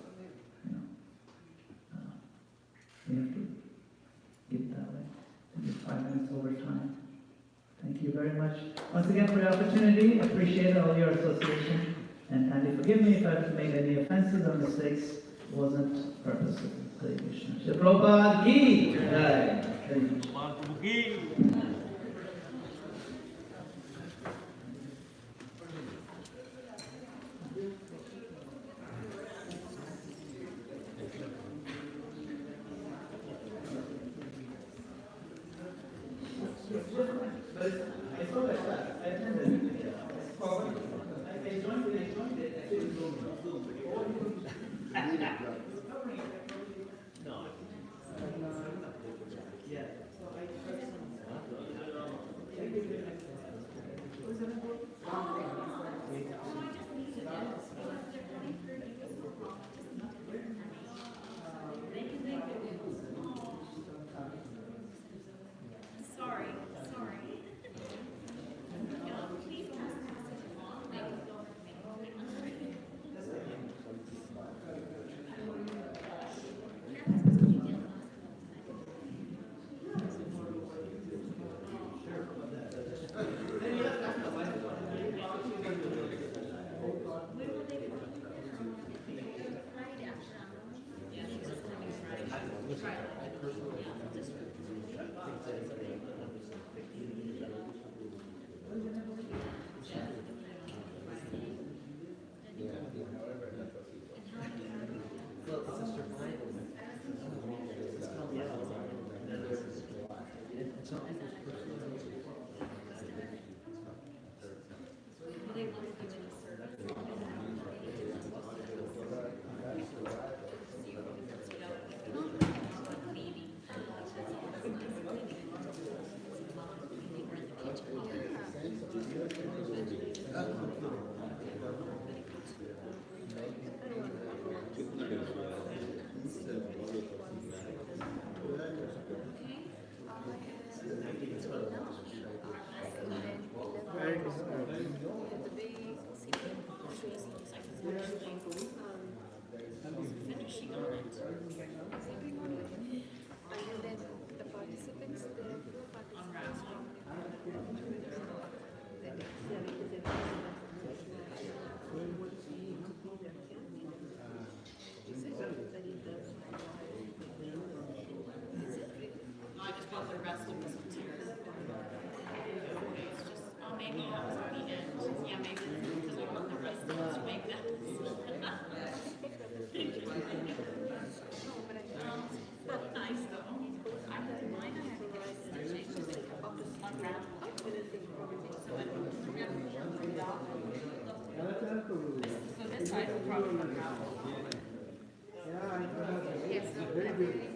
We have to get that way. I think it's 5 minutes over time. Thank you very much once again for the opportunity. I appreciate all your association. And kindly forgive me if I've made any offenses or mistakes. It wasn't purposeful. Hare Krishna. Shri Prabhupada ki jai. Thank you. Yes. Very good.